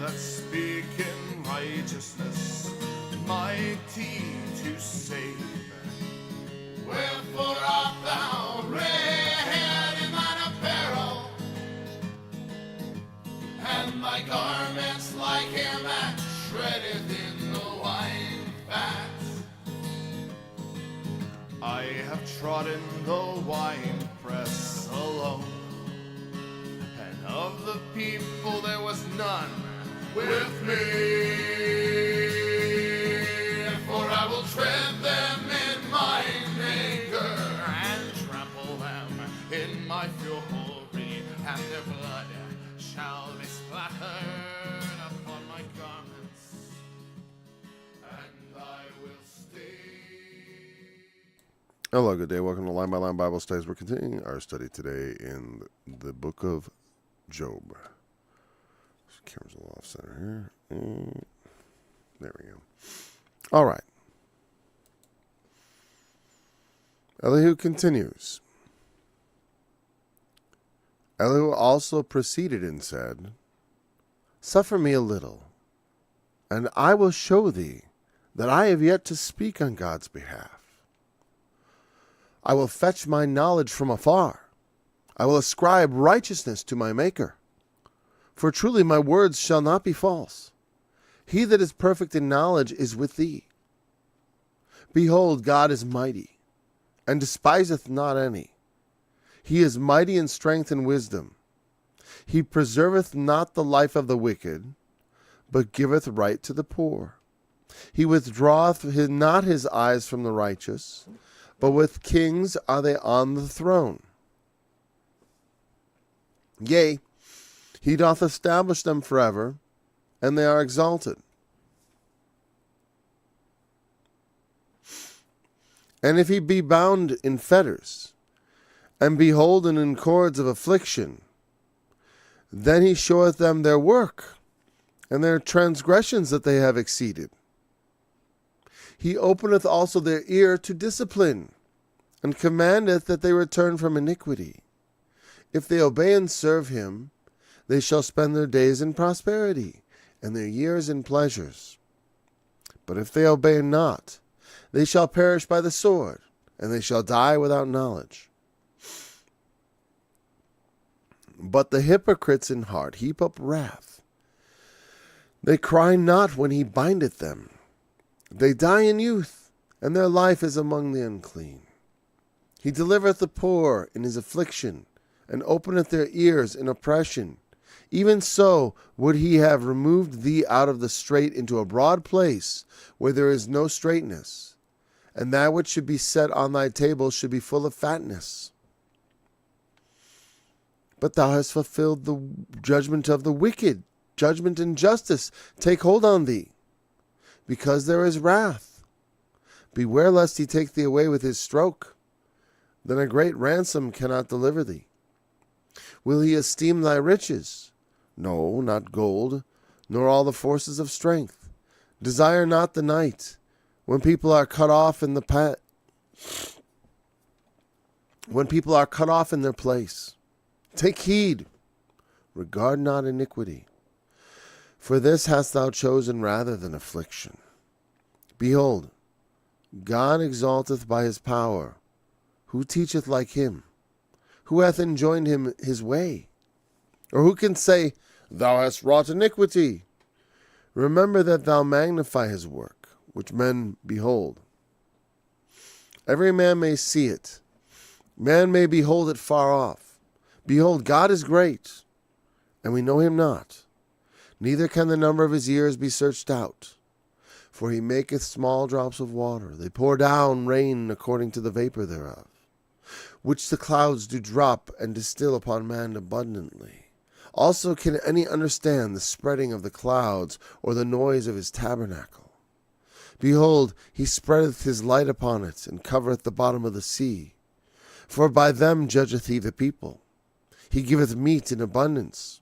that speak in righteousness, mighty to save. Wherefore art thou red in thine apparel, and thy garments like him that shreddeth in the wine fat? I have trodden the winepress alone, and of the people there was none with me. For I will tread them in my anger, and trample them in my fury, and their blood shall be splattered upon my garments, and I will stay. Hello, good day. Welcome to Line by Line Bible Studies. We're continuing our study today in the book of Job. Camera's a little off center here. There we go. All right. Elihu continues. Elihu also proceeded and said, Suffer me a little, and I will show thee that I have yet to speak on God's behalf. I will fetch my knowledge from afar. I will ascribe righteousness to my Maker. For truly my words shall not be false. He that is perfect in knowledge is with thee. Behold, God is mighty, and despiseth not any. He is mighty in strength and wisdom. He preserveth not the life of the wicked, but giveth right to the poor. He withdraweth not his eyes from the righteous, but with kings are they on the throne. Yea, he doth establish them forever, and they are exalted. And if he be bound in fetters, and be holden in cords of affliction, then he showeth them their work, and their transgressions that they have exceeded. He openeth also their ear to discipline, and commandeth that they return from iniquity. If they obey and serve him, they shall spend their days in prosperity, and their years in pleasures. But if they obey not, they shall perish by the sword, and they shall die without knowledge. But the hypocrites in heart heap up wrath. They cry not when he bindeth them. They die in youth, and their life is among the unclean. He delivereth the poor in his affliction, and openeth their ears in oppression. Even so would he have removed thee out of the strait into a broad place, where there is no straightness, and that which should be set on thy table should be full of fatness. But thou hast fulfilled the judgment of the wicked. Judgment and justice take hold on thee, because there is wrath. Beware lest he take thee away with his stroke. Then a great ransom cannot deliver thee. Will he esteem thy riches? No, not gold, nor all the forces of strength. Desire not the night, when people are cut off in the when people are cut off in their place. Take heed, regard not iniquity. For this hast thou chosen rather than affliction. Behold, God exalteth by his power. Who teacheth like him? Who hath enjoined him his way? Or who can say, Thou hast wrought iniquity? Remember that thou magnify his work, which men behold. Every man may see it. Man may behold it far off. Behold, God is great, and we know him not. Neither can the number of his years be searched out. For he maketh small drops of water. They pour down rain according to the vapor thereof, which the clouds do drop and distill upon man abundantly. Also can any understand the spreading of the clouds, or the noise of his tabernacle? Behold, he spreadeth his light upon it, and covereth the bottom of the sea. For by them judgeth he the people. He giveth meat in abundance.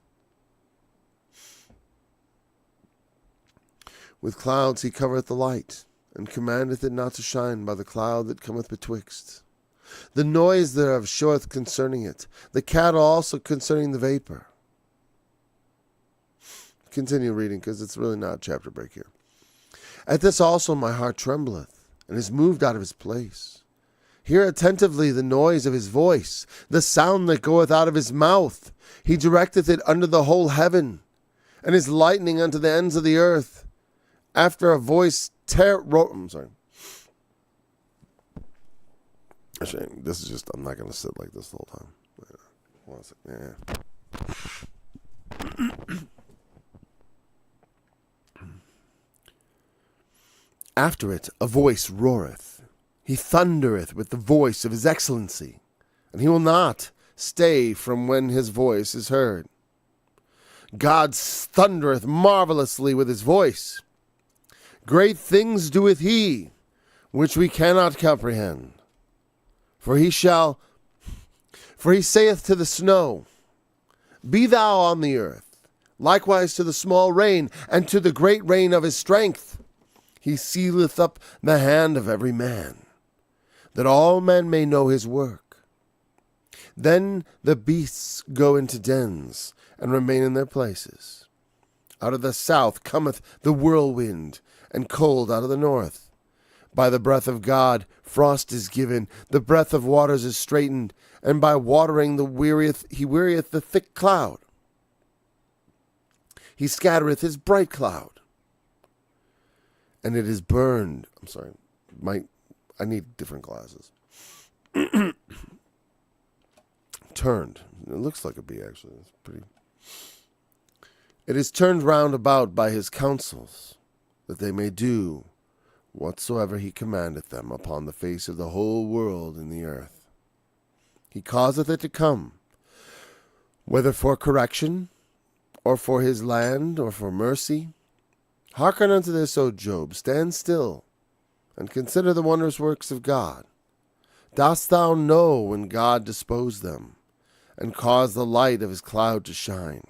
With clouds he covereth the light, and commandeth it not to shine by the cloud that cometh betwixt. The noise thereof showeth concerning it, the cattle also concerning the vapor. continue reading because it's really not a chapter break here. At this also my heart trembleth, and is moved out of his place. Hear attentively the noise of his voice, the sound that goeth out of his mouth. He directeth it under the whole heaven, and his lightning unto the ends of the earth. After a voice I'm sorry. Actually, this is just, I'm not going to sit like this the whole time. Hold on a second. Yeah. After it, a voice roareth. He thundereth with the voice of his excellency, and he will not stay from when his voice is heard. God thundereth marvelously with his voice. Great things doeth he, which we cannot comprehend. For he saith to the snow, Be thou on the earth, likewise to the small rain, and to the great rain of his strength. He sealeth up the hand of every man, that all men may know his work. Then the beasts go into dens, and remain in their places. Out of the south cometh the whirlwind, and cold out of the north. By the breath of God frost is given, the breath of waters is straitened, and by watering he wearieth the thick cloud. He scattereth his bright cloud, and it is burned. I'm sorry, I need different glasses. Turned. It looks like a bee, actually. It's pretty. It is turned round about by his counsels, that they may do whatsoever he commandeth them upon the face of the whole world in the earth. He causeth it to come, whether for correction, or for his land, or for mercy. Hearken unto this, O Job, stand still, and consider the wondrous works of God. Dost thou know when God disposed them, and caused the light of his cloud to shine?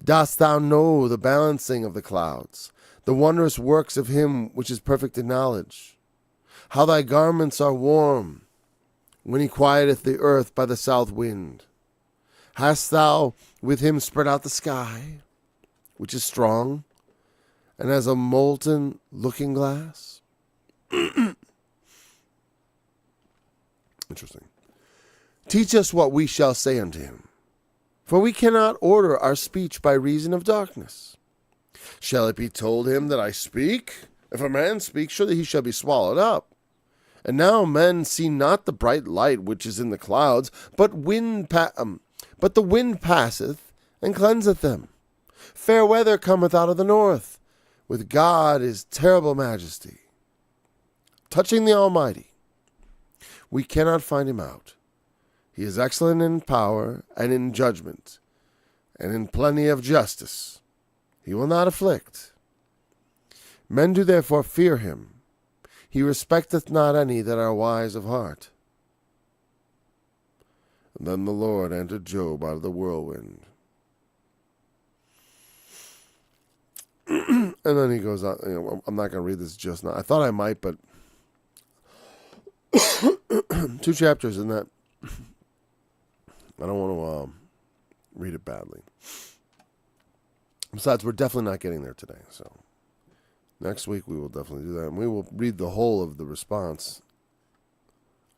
Dost thou know the balancing of the clouds, the wondrous works of him which is perfect in knowledge? How thy garments are warm, when he quieteth the earth by the south wind. Hast thou with him spread out the sky, which is strong, and as a molten looking glass? Interesting. Teach us what we shall say unto him, for we cannot order our speech by reason of darkness. Shall it be told him that I speak? If a man speak, surely he shall be swallowed up. And now men see not the bright light which is in the clouds, but the wind passeth and cleanseth them. Fair weather cometh out of the north. With God is terrible majesty. Touching the Almighty, we cannot find him out. He is excellent in power and in judgment, and in plenty of justice. He will not afflict. Men do therefore fear him. He respecteth not any that are wise of heart. And then the Lord entered Job out of the whirlwind. And then he goes on. I'm not going to read this just now. I thought I might, but 2 chapters in that. I don't want to read it badly. Besides, we're definitely not getting there today. So next week we will definitely do that. And we will read the whole of the response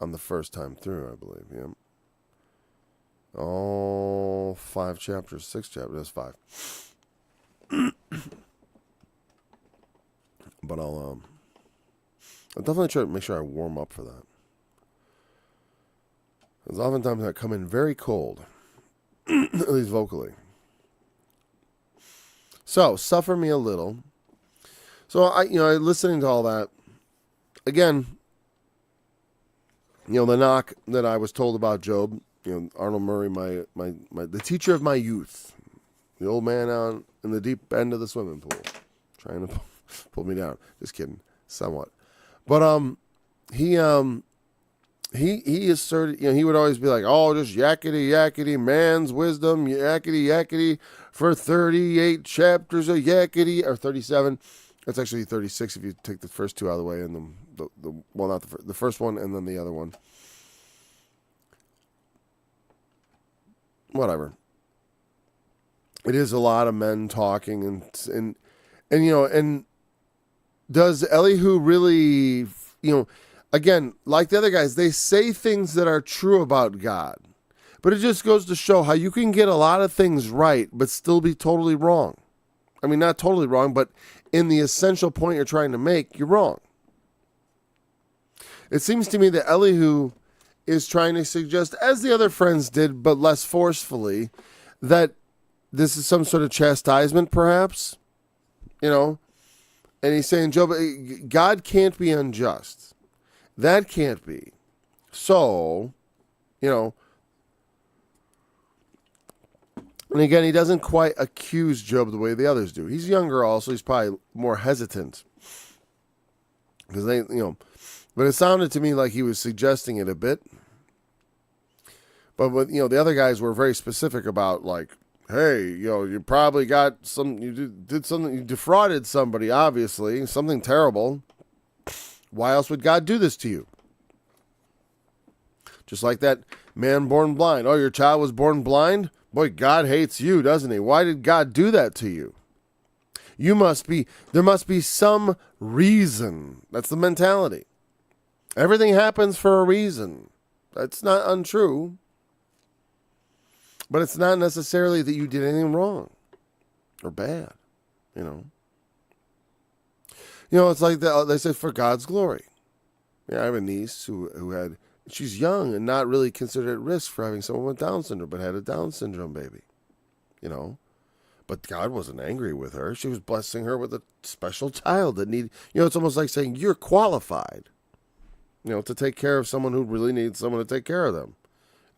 on the first time through, I believe. Yeah. All 5 chapters, 6 chapters. That's 5. But I'll definitely try to make sure I warm up for that. Because oftentimes I come in very cold, at least vocally. So, suffer me a little. So, listening to all that, again, the knock that I was told about Job, Arnold Murray, the teacher of my youth, the old man out in the deep end of the swimming pool, trying to pull me down. Just kidding, somewhat. But he asserted, he would always be like, oh, just yakety yakety, man's wisdom, yakety yakety, for 38 chapters of yakety, or 37. It's actually 36 if you take the first 2 out of the way, and not the first one, and then the other one. Whatever. It is a lot of men talking, and does Elihu really, again, like the other guys, they say things that are true about God. But it just goes to show how you can get a lot of things right, but still be totally wrong. I mean, not totally wrong, but in the essential point you're trying to make, you're wrong. It seems to me that Elihu is trying to suggest, as the other friends did, but less forcefully, that this is some sort of chastisement, perhaps. And he's saying, Job, God can't be unjust. That can't be. So, and again, he doesn't quite accuse Job the way the others do. He's younger also. He's probably more hesitant. Because but it sounded to me like he was suggesting it a bit. But the other guys were very specific about, like, hey, you probably got you did something, you defrauded somebody, obviously, something terrible. Why else would God do this to you? Just like that man born blind. Oh, your child was born blind? Boy, God hates you, doesn't he? Why did God do that to you? There must be some reason. That's the mentality. Everything happens for a reason. That's not untrue. But it's not necessarily that you did anything wrong or bad, It's like they said, for God's glory. I have a niece who she's young and not really considered at risk for having someone with Down syndrome, but had a Down syndrome baby, But God wasn't angry with her. She was blessing her with a special child that it's almost like saying you're qualified, to take care of someone who really needs someone to take care of them.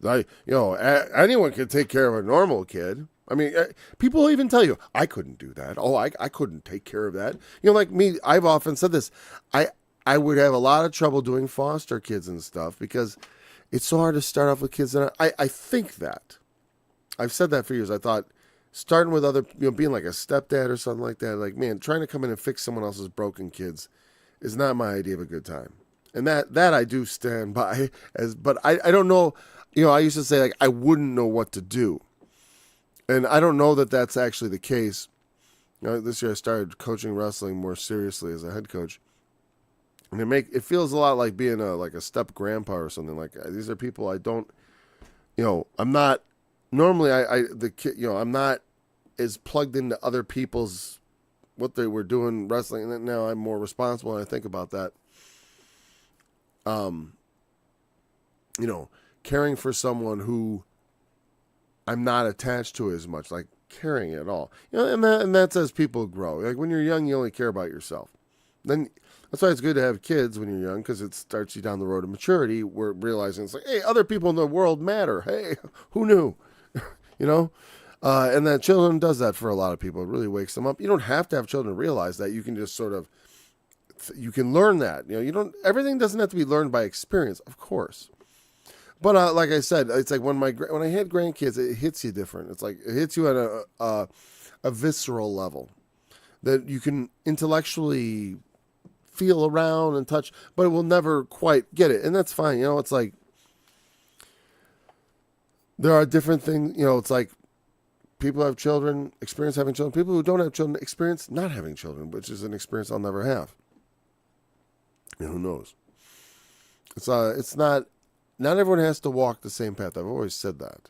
Anyone can take care of a normal kid. I mean, people even tell you, I couldn't do that. Oh, I couldn't take care of that. Like me, I've often said this. I would have a lot of trouble doing foster kids and stuff because it's so hard to start off with kids. And I think that. I've said that for years. I thought starting with other, being like a stepdad or something like that, like, man, trying to come in and fix someone else's broken kids is not my idea of a good time. And that I do stand by but I don't know. I used to say, like, I wouldn't know what to do. And I don't know that that's actually the case. This year I started coaching wrestling more seriously as a head coach. And it feels a lot like being a step grandpa or something like that. These are people I don't, I'm not, normally I'm not as plugged into other people's, what they were doing wrestling. And now I'm more responsible and I think about that. Caring for someone who I'm not attached to as much, like caring at all. And that's as people grow. Like when you're young, you only care about yourself. Then that's why it's good to have kids when you're young, because it starts you down the road of maturity, where realizing it's like, hey, other people in the world matter. Hey, who knew? And that children does that for a lot of people. It really wakes them up. You don't have to have children to realize that. You can just sort of, you can learn that. Everything doesn't have to be learned by experience, of course. But like I said, it's like when I had grandkids, it hits you different. It's like it hits you at a visceral level that you can intellectually feel around and touch, but it will never quite get it, and that's fine. It's like there are different things. It's like people who have children experience having children. People who don't have children experience not having children, which is an experience I'll never have. And who knows? It's not. Not everyone has to walk the same path. I've always said that.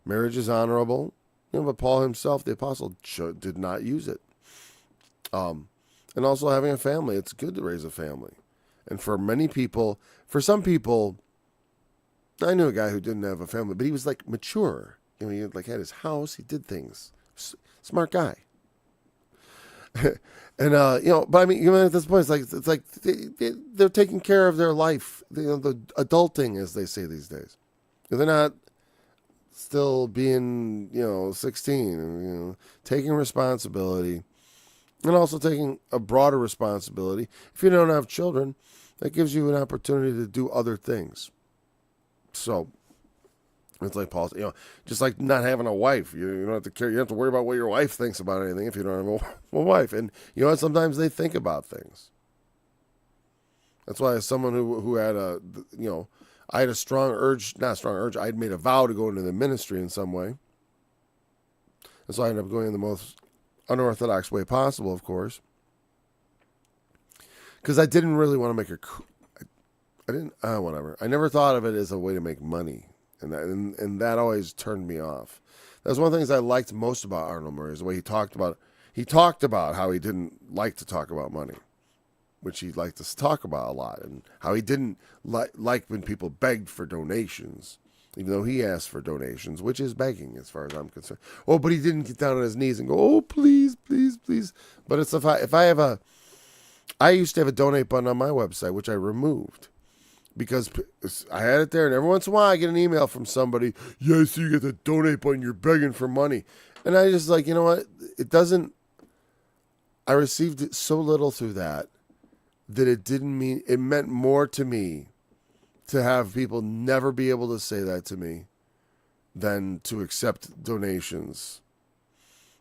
Marriage is honorable, but Paul himself, the apostle, did not use it. And also having a family. It's good to raise a family. And for some people, I knew a guy who didn't have a family, but he was like mature. He had his house. He did things. Smart guy. And but I mean, at this point, it's like they're taking care of their life. The adulting, as they say these days. They're not still being 16, taking responsibility, and also taking a broader responsibility. If you don't have children, that gives you an opportunity to do other things. So it's like Paul, just like not having a wife. You don't have to care. You don't have to worry about what your wife thinks about anything if you don't have a wife. And sometimes they think about things. That's why as someone who had I had a strong urge, not a strong urge. I'd made a vow to go into the ministry in some way. And so I ended up going in the most unorthodox way possible, of course. Because I didn't really want to make whatever. I never thought of it as a way to make money. And that always turned me off. That's one of the things I liked most about Arnold Murray, is the way he talked about how he didn't like to talk about money, which he liked to talk about a lot, and how he didn't like when people begged for donations, even though he asked for donations, which is begging as far as I'm concerned. Oh, but he didn't get down on his knees and go, oh, please, please, please. But it's I used to have a donate button on my website, which I removed. Because I had it there, and every once in a while I get an email from somebody, yeah, so you get the donate button, you're begging for money. And I just like, you know what, I received it so little through that it meant more to me to have people never be able to say that to me than to accept donations.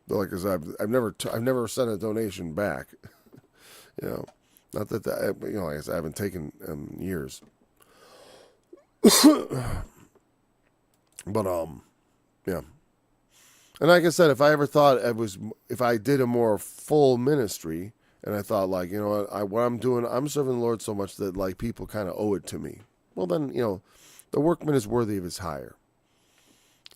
But like I said, I've never sent a donation back. Not that like I said, I haven't taken years. But yeah. And like I said, if I ever thought if I did a more full ministry, and I thought like, you know what I'm doing, I'm serving the Lord so much that like people kind of owe it to me. Well then, the workman is worthy of his hire.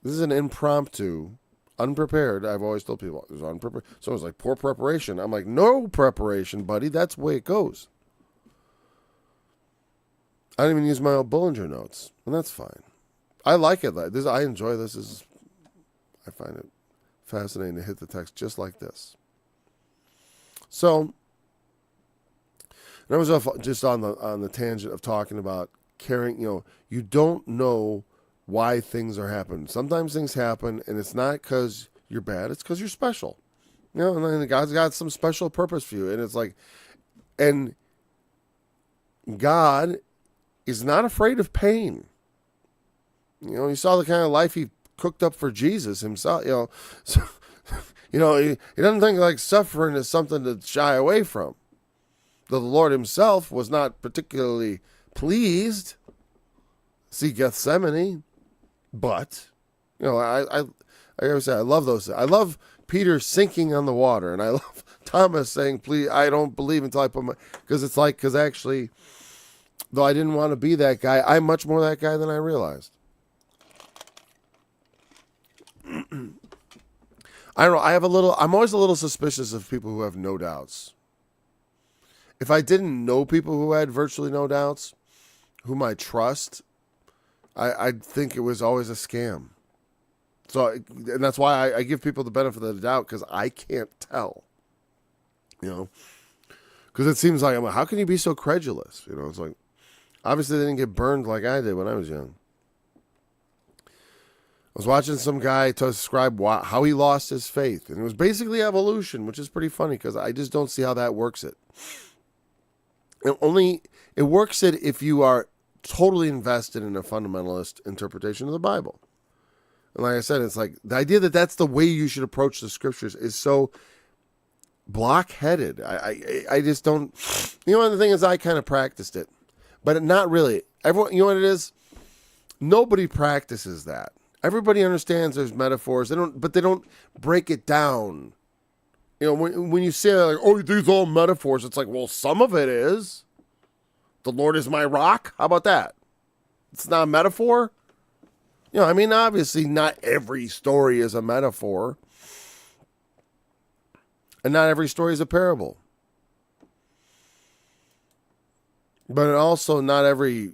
This is an impromptu, unprepared. I've always told people it was unprepared. Someone's like, poor preparation. I'm like, no preparation, buddy. That's the way it goes. I don't even use my old Bullinger notes, and that's fine. I like it. I enjoy this. I find it fascinating to hit the text just like this. So, and I was just on the tangent of talking about caring. You don't know why things are happening. Sometimes things happen, and it's not because you're bad. It's because you're special. And then God's got some special purpose for you, and it's like, and God is not afraid of pain. You saw the kind of life he cooked up for Jesus himself. So, he doesn't think like suffering is something to shy away from. Though the Lord himself was not particularly pleased. See Gethsemane, but I always say I love those. I love Peter sinking on the water, and I love Thomas saying, "Please, I don't believe until I put my," because actually. Though I didn't want to be that guy, I'm much more that guy than I realized. I don't know. I'm always a little suspicious of people who have no doubts. If I didn't know people who had virtually no doubts, whom I trust, I'd think it was always a scam. So, and that's why I give people the benefit of the doubt, because I can't tell. Because it seems like, how can you be so credulous? It's like, obviously, they didn't get burned like I did when I was young. I was watching some guy to describe how he lost his faith. And it was basically evolution, which is pretty funny because I just don't see how that works it. It works it if you are totally invested in a fundamentalist interpretation of the Bible. And like I said, it's like the idea that that's the way you should approach the scriptures is so blockheaded. I just don't. The thing is, I kind of practiced it. But not really. Everyone, you know what it is? Nobody practices that. Everybody understands there's metaphors. But they don't break it down. When you say like, "Oh, these are all metaphors," it's like, well, some of it is. The Lord is my rock. How about that? It's not a metaphor. Obviously, not every story is a metaphor, and not every story is a parable. But also, not every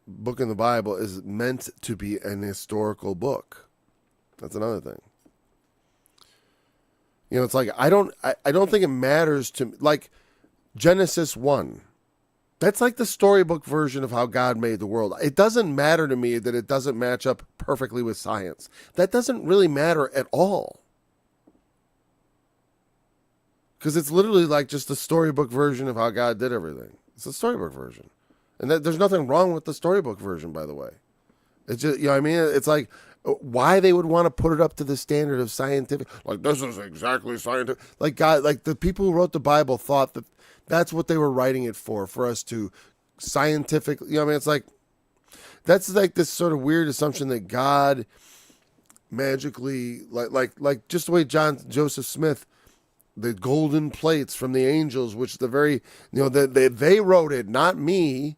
book in the Bible is meant to be an historical book. That's another thing. It's like I don't think it matters to me. Like Genesis 1. That's like the storybook version of how God made the world. It doesn't matter to me that it doesn't match up perfectly with science. That doesn't really matter at all. Because it's literally like just the storybook version of how God did everything. It's a storybook version. And there's nothing wrong with the storybook version, by the way. It's just, it's like why they would want to put it up to the standard of scientific. Like, this is exactly scientific. Like, God, like the people who wrote the Bible thought that that's what they were writing it for us to scientifically, it's like, that's like this sort of weird assumption that God magically, like just the way Joseph Smith, the golden plates from the angels, which they wrote it, not me,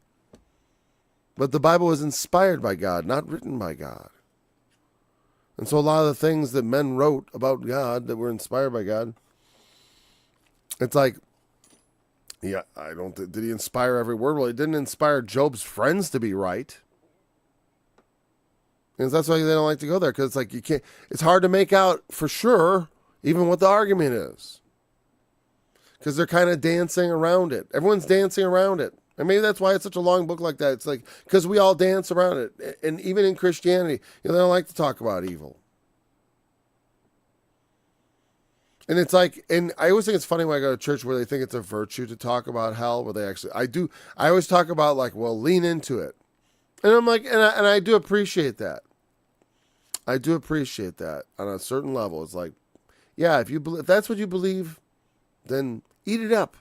but the Bible was inspired by God, not written by God. And so a lot of the things that men wrote about God that were inspired by God, it's like, yeah, did he inspire every word? Well, he didn't inspire Job's friends to be right. And that's why they don't like to go there, because it's like it's hard to make out for sure even what the argument is. Because they're kind of dancing around it. Everyone's dancing around it. And maybe that's why it's such a long book like that. It's like, because we all dance around it. And even in Christianity, they don't like to talk about evil. And it's like, and I always think it's funny when I go to church where they think it's a virtue to talk about hell, where they actually, I always talk about like, well, lean into it. And I'm like, and I do appreciate that. I do appreciate that on a certain level. It's like, yeah, if that's what you believe, then eat it up.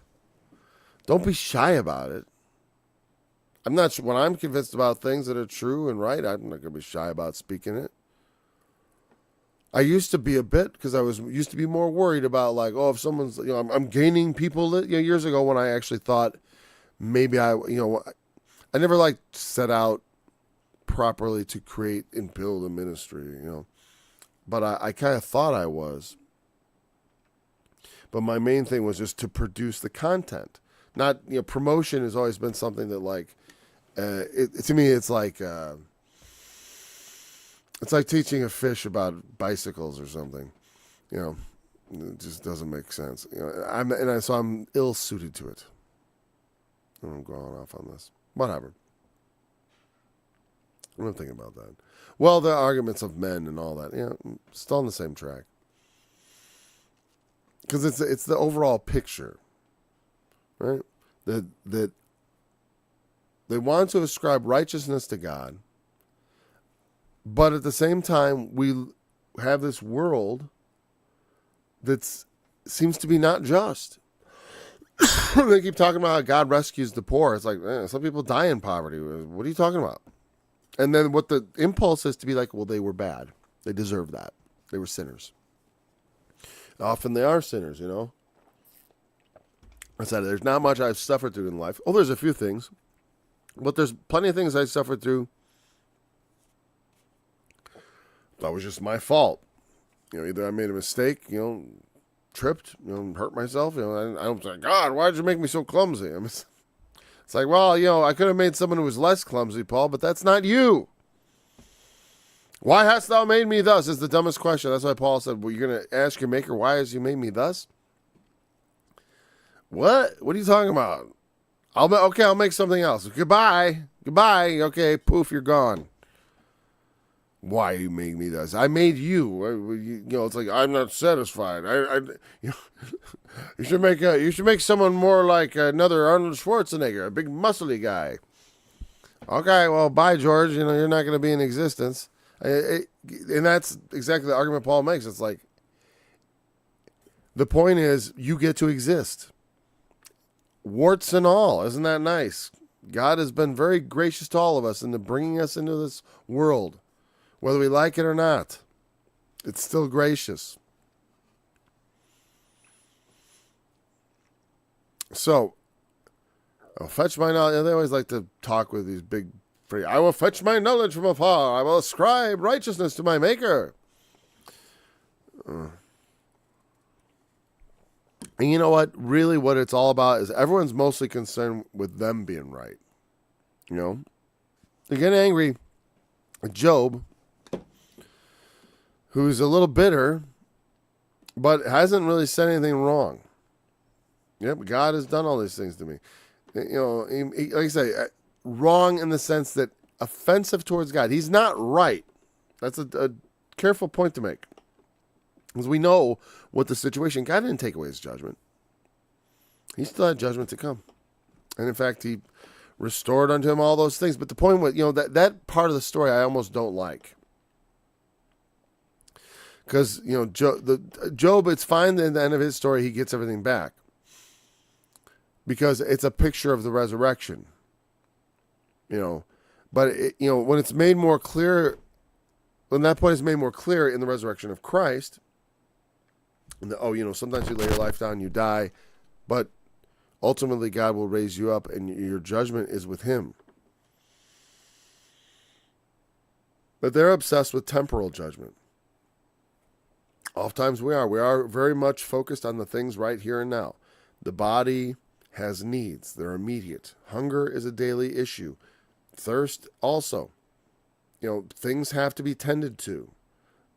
Don't be shy about it. I'm not sure when I'm convinced about things that are true and right, I'm not going to be shy about speaking it. I used to be a bit, because I used to be more worried about like, oh, if someone's, I'm gaining people. Years ago when I actually thought maybe I never like set out properly to create and build a ministry, but I kind of thought I was. But my main thing was just to produce the content. Not, promotion has always been something that like, to me, it's like teaching a fish about bicycles or something. It just doesn't make sense. So I'm ill-suited to it. I'm going off on this. Whatever. I'm not thinking about that. Well, the arguments of men and all that, still on the same track. Because it's the overall picture, right? That they want to ascribe righteousness to God, but at the same time, we have this world that seems to be not just. They keep talking about how God rescues the poor. It's like, some people die in poverty. What are you talking about? And then what the impulse is to be like, well, they were bad. They deserve that. They were sinners. Often they are sinners, I said, there's not much I've suffered through in life. Oh, there's a few things. But there's plenty of things I suffered through that was just my fault. Either I made a mistake, tripped, hurt myself. I don't say, God, why did you make me so clumsy? It's like, well, I could have made someone who was less clumsy, Paul, but that's not you. Why hast thou made me thus? Is the dumbest question. That's why Paul said, well, you're going to ask your maker, why has you made me thus? What? What are you talking about? I'll make something else. Goodbye. Okay, poof, you're gone. Why you made me thus? I made you. It's like, I'm not satisfied. You should make someone more like another Arnold Schwarzenegger, a big muscly guy. Okay, well, bye, George. You're not going to be in existence. And that's exactly the argument Paul makes. It's like, the point is, you get to exist. Warts and all. Isn't that nice? God has been very gracious to all of us into bringing us into this world. Whether we like it or not, it's still gracious. So, I'll fetch my knowledge. They always like to talk with these big free. I will fetch my knowledge from afar. I will ascribe righteousness to my maker. And you know what? Really what it's all about is everyone's mostly concerned with them being right. They get angry at Job, who's a little bitter, but hasn't really said anything wrong. Yep, God has done all these things to me. Like I say, wrong in the sense that offensive towards God. He's not right. That's a careful point to make. Because we know what the situation, God didn't take away his judgment. He still had judgment to come. And in fact, he restored unto him all those things. But the point was, that part of the story I almost don't like. Because, Job, it's fine at the end of his story, he gets everything back. Because it's a picture of the resurrection. But, when it's made more clear when that point is made more clear in the resurrection of Christ, and sometimes you lay your life down, you die, but ultimately God will raise you up and your judgment is with him. But they're obsessed with temporal judgment. Oftentimes we are. We are very much focused on the things right here and now. The body has needs. They're immediate. Hunger is a daily issue. Thirst also. Things have to be tended to.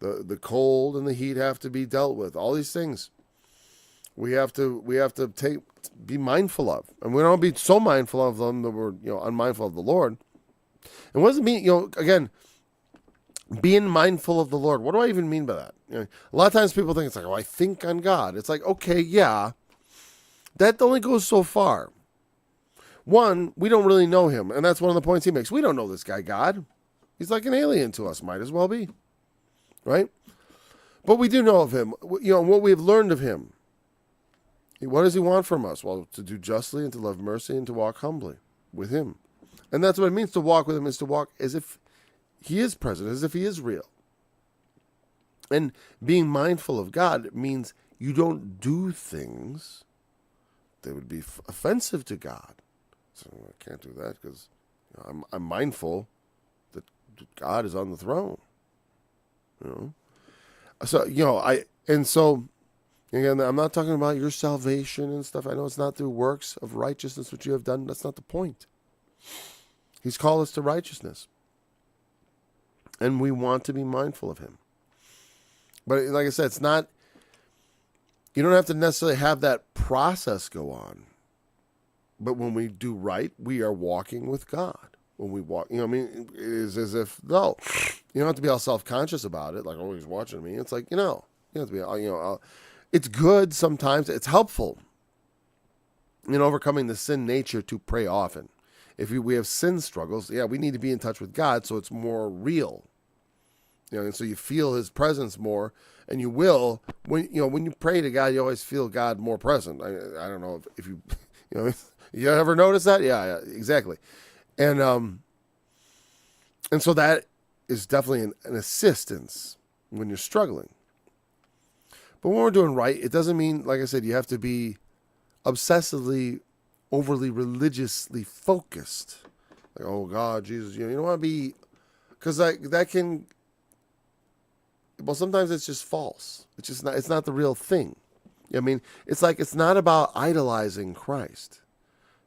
The cold and the heat have to be dealt with. All these things we have to be mindful of. And we don't be so mindful of them that we're unmindful of the Lord. And what does it mean? Again, being mindful of the Lord. What do I even mean by that? A lot of times people think it's like, I think on God. It's like, okay, yeah. That only goes so far. One, we don't really know him. And that's one of the points he makes. We don't know this guy, God. He's like an alien to us. Might as well be. Right? But we do know of him. What we've learned of him. What does he want from us? Well, to do justly and to love mercy and to walk humbly with him. And that's what it means to walk with him, is to walk as if he is present, as if he is real. And being mindful of God means you don't do things that would be offensive to God. So I can't do that because I'm mindful that God is on the throne. So again, I'm not talking about your salvation and stuff. I know it's not through works of righteousness which you have done. That's not the point. He's called us to righteousness. And we want to be mindful of him. But like I said, it's not, you don't have to necessarily have that process go on. But when we do right, we are walking with God. When we walk, it is as if, no, you don't have to be all self-conscious about it. Like, oh, he's watching me. It's like, you have to be, it's good sometimes. It's helpful in overcoming the sin nature to pray often. If we have sin struggles, we need to be in touch with God so it's more real. And so you feel his presence more, and you will, when you pray to God, you always feel God more present. I don't know if you, you ever notice that? Yeah, exactly. And so that is definitely an assistance when you're struggling. But when we're doing right, it doesn't mean, like I said, you have to be obsessively, overly religiously focused. Like, oh God, Jesus, you don't want to be, because that can, well, sometimes it's just false. It's not the real thing. It's like, it's not about idolizing Christ.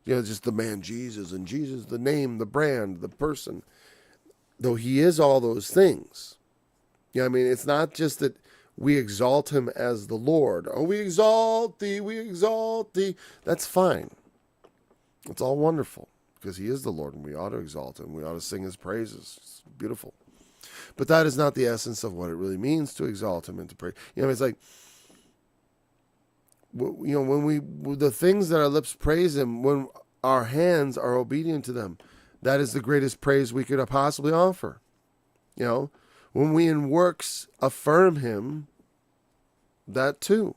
Just the man Jesus, and Jesus, the name, the brand, the person. Though he is all those things. It's not just that we exalt him as the Lord. Oh, we exalt thee, we exalt thee. That's fine. It's all wonderful because he is the Lord and we ought to exalt him. We ought to sing his praises. It's beautiful. But that is not the essence of what it really means to exalt him and to pray. It's like, when the things that our lips praise him, when our hands are obedient to them, that is the greatest praise we could possibly offer. When we in works affirm him, that too.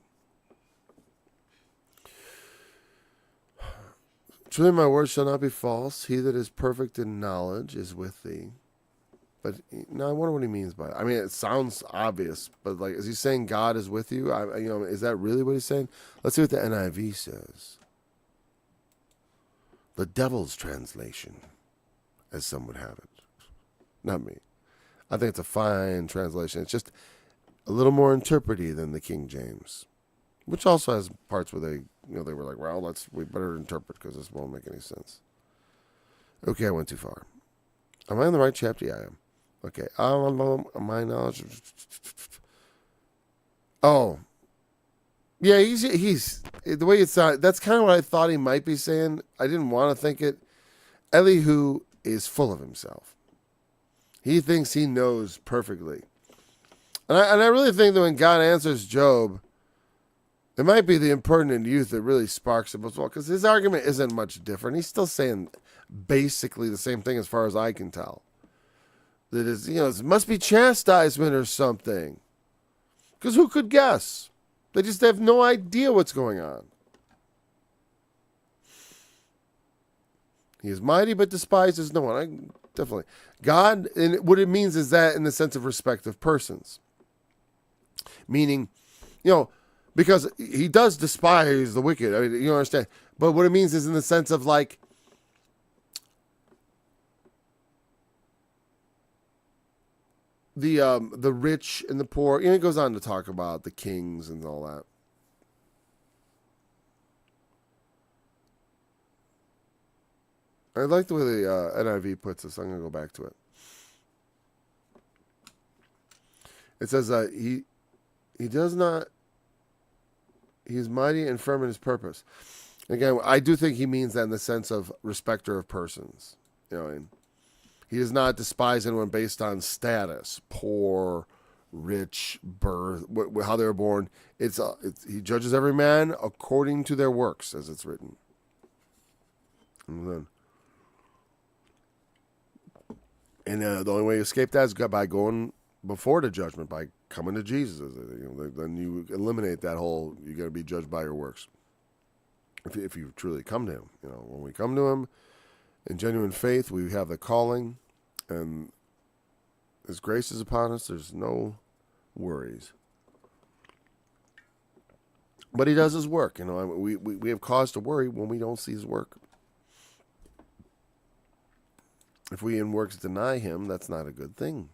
Truly my word shall not be false. He that is perfect in knowledge is with thee. But now I wonder what he means by it. It sounds obvious, but like, is he saying God is with you? Is that really what he's saying? Let's see what the NIV says. The Devil's Translation, as some would have it. Not me. I think it's a fine translation. It's just a little more interprety than the King James, which also has parts where they were like, well, we better interpret because this won't make any sense. Okay, I went too far. Am I in the right chapter? Yeah, I am. Okay. My knowledge. Oh. Yeah, he's the way it sounded. That's kind of what I thought he might be saying. I didn't want to think it. Elihu is full of himself. He thinks he knows perfectly. And I really think that when God answers Job, it might be the impertinent youth that really sparks him as well, because his argument isn't much different. He's still saying basically the same thing as far as I can tell. That is, it must be chastisement or something. Because who could guess? They just have no idea what's going on. He is mighty but despises no one. Definitely. God, and what it means is that in the sense of respect of persons. Meaning, because he does despise the wicked. I mean, you understand. But what it means is in the sense of like, the rich and the poor. And it goes on to talk about the kings and all that. I like the way the NIV puts this. I'm going to go back to it. It says he does not. He is mighty and firm in his purpose. Again, I do think he means that in the sense of respecter of persons. He does not despise anyone based on status, poor, rich, birth, how they were born. He judges every man according to their works, as it's written. And the only way you escape that is by going before the judgment, by coming to Jesus. Then you eliminate that whole, you're going to be judged by your works. If you truly come to him. When we come to him in genuine faith, we have the calling, and his grace is upon us. There's no worries. But he does his work. We have cause to worry when we don't see his work. If we in works deny him, that's not a good thing.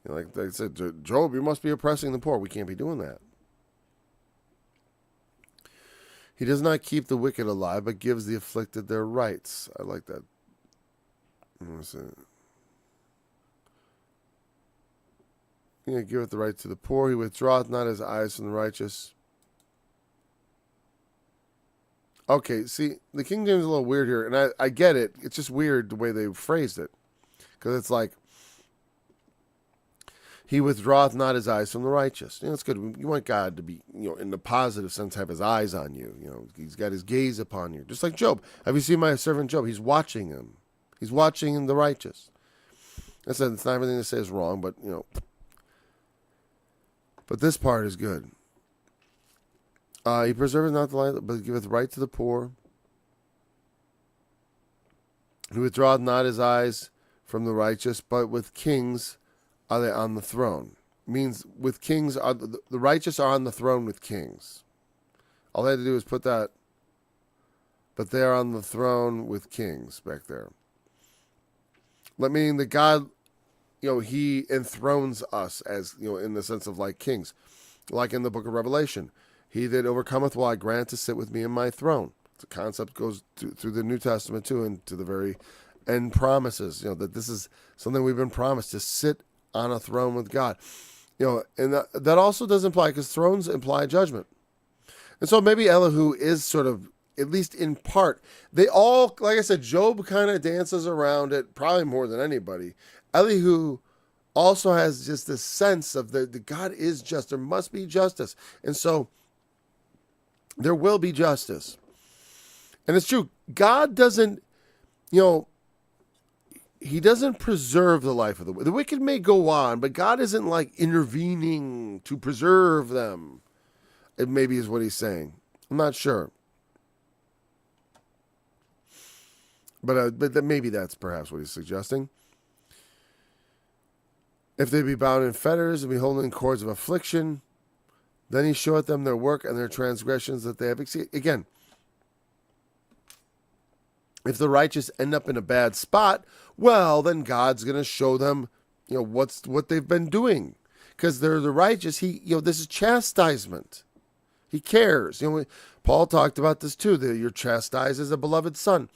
Like they said, Job, you must be oppressing the poor. We can't be doing that. He does not keep the wicked alive, but gives the afflicted their rights. I like that. He giveth the right to the poor. He withdraweth not his eyes from the righteous. Okay, see, the King James is a little weird here, and I get it. It's just weird the way they phrased it. Because it's like, he withdraweth not his eyes from the righteous. It's good. You want God to be, in the positive sense, have his eyes on you. He's got his gaze upon you. Just like Job. Have you seen my servant Job? He's watching him. He's watching the righteous. I said it's not everything to say is wrong, but, But this part is good. He preserveth not the light, but giveth right to the poor. He withdraweth not his eyes from the righteous, but with kings are they on the throne. Means with kings, the righteous are on the throne with kings. All they had to do is put that, but they are on the throne with kings back there. Meaning that God, he enthrones us as, in the sense of like kings. Like in the book of Revelation. He that overcometh will I grant to sit with me in my throne. The concept goes through the New Testament too, and to the very end promises. That this is something we've been promised, to sit on a throne with God. And that also does imply, because thrones imply judgment. And so maybe Elihu is sort of, at least in part, they all, like I said, Job kind of dances around it, probably more than anybody. Elihu also has just this sense of the God is just. There must be justice. And so there will be justice. And it's true. God doesn't, he doesn't preserve the life of the wicked. The wicked may go on, but God isn't like intervening to preserve them. It maybe is what he's saying. I'm not sure. But maybe that's perhaps what he's suggesting. If they be bound in fetters and be holding in cords of affliction, then he showeth them their work and their transgressions that they have exceeded. Again, if the righteous end up in a bad spot, well, then God's going to show them, what they've been doing, because they're the righteous. This is chastisement. He cares. Paul talked about this too. That you're chastised as a beloved son.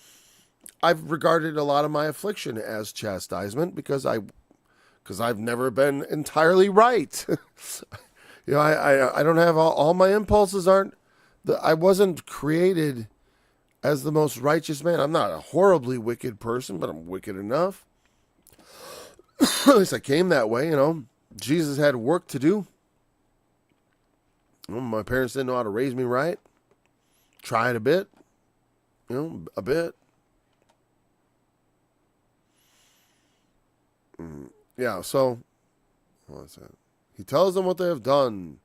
I've regarded a lot of my affliction as chastisement because I've never been entirely right. I don't have all my impulses aren't. I wasn't created as the most righteous man. I'm not a horribly wicked person, but I'm wicked enough. At least I came that way, Jesus had work to do. My parents didn't know how to raise me right. Tried a bit. A bit. Yeah, so, what's that? He tells them what they have done,